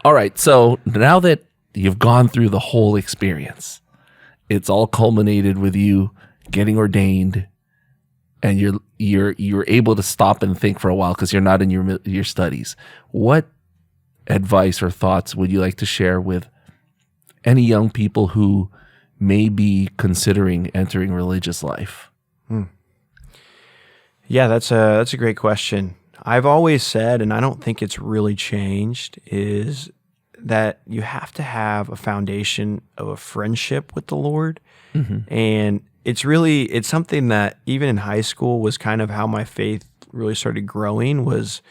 All right. So now that you've gone through the whole experience, it's all culminated with you getting ordained, and you're able to stop and think for a while because you're not in your studies. What advice or thoughts would you like to share with any young people who may be considering entering religious life? Yeah, that's a great question. I've always said, and I don't think it's really changed, is that you have to have a foundation of a friendship with the Lord. And it's something that even in high school was kind of how my faith really started growing, was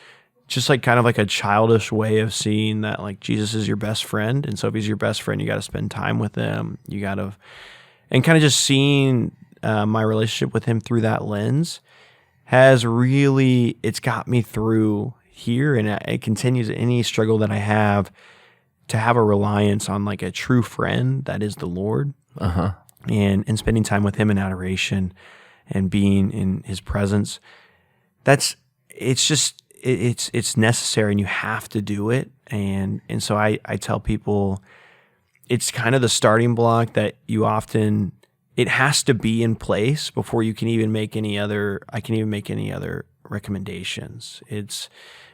just like kind of like a childish way of seeing that like Jesus is your best friend. And so if he's your best friend, you got to spend time with him. And kind of just seeing my relationship with him through that lens it's got me through here, and it continues any struggle that I have to have a reliance on like a true friend that is the Lord, and spending time with him in adoration and being in his presence. It's necessary, and you have to do it. And so I tell people it's kind of the starting block that it has to be in place before you can even make any other recommendations.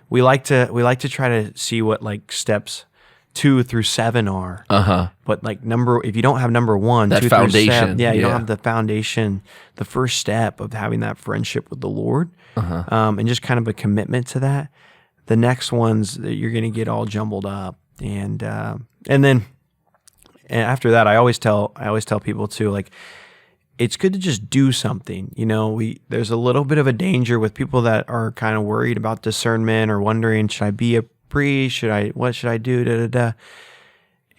We like to try to see what like steps 2 through 7 are. But like if you don't have number 1, that 2 foundation, through 7, you don't have the foundation, the first step of having that friendship with the Lord, and just kind of a commitment to that. The next ones that you're going to get all jumbled up, and then after that, I always tell people too, like, it's good to just do something. There's a little bit of a danger with people that are kind of worried about discernment or wondering, should I be a priest? What should I do?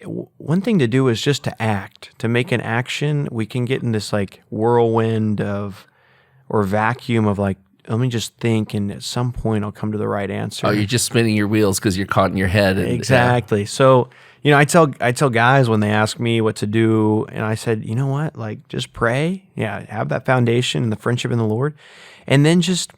One thing to do is just to act, to make an action. We can get in this like whirlwind or vacuum of like, let me just think, and at some point I'll come to the right answer. Oh, you're just spinning your wheels because you're caught in your head. Exactly. So, I tell guys when they ask me what to do, and I said, you know what, like just pray. Yeah, have that foundation and the friendship in the Lord, and then just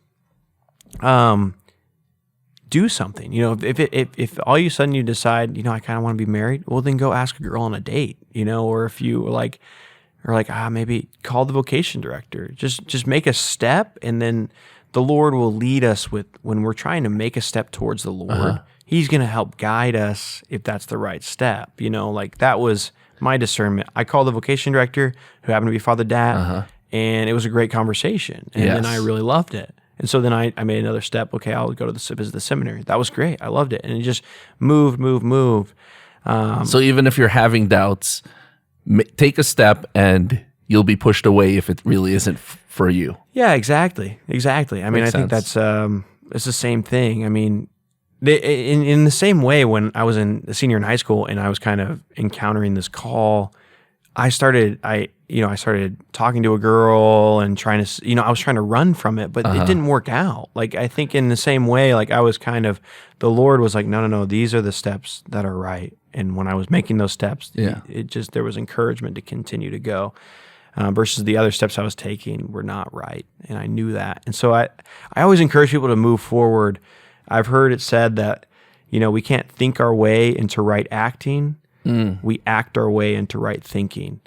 do something. If all of a sudden you decide, I kind of want to be married, well then go ask a girl on a date. Or if you maybe call the vocation director. Just make a step, and then the Lord will lead us when we're trying to make a step towards the Lord. He's going to help guide us if that's the right step. That was my discernment. I called the vocation director, who happened to be Father Dat, and it was a great conversation. And then I really loved it. And so then I made another step. Okay, I'll go to visit the seminary. That was great. I loved it. And it just moved. So even if you're having doubts, take a step and you'll be pushed away if it really isn't for you. Yeah, exactly. I mean, I think that's it's the same thing. I mean, in the same way, when I was a senior in high school and I was kind of encountering this call, I started talking to a girl and I was trying to run from it, but it didn't work out. Like, I think in the same way, like I was the Lord was like, no, these are the steps that are right. And when I was making those steps, there was encouragement to continue to go, versus the other steps I was taking were not right. And I knew that. And so I always encourage people to move forward. I've heard it said that, we can't think our way into right acting. We act our way into right thinking.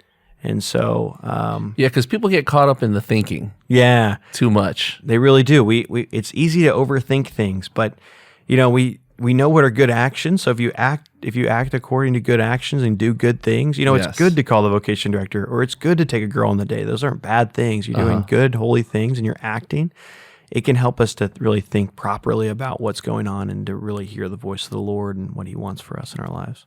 And so, because people get caught up in the thinking. Yeah. Too much. They really do. It's easy to overthink things, but we know what are good actions. So if you act according to good actions and do good things, it's good to call the vocation director, or it's good to take a girl on the date. Those aren't bad things. You're doing good, holy things, and you're acting. It can help us to really think properly about what's going on and to really hear the voice of the Lord and what he wants for us in our lives.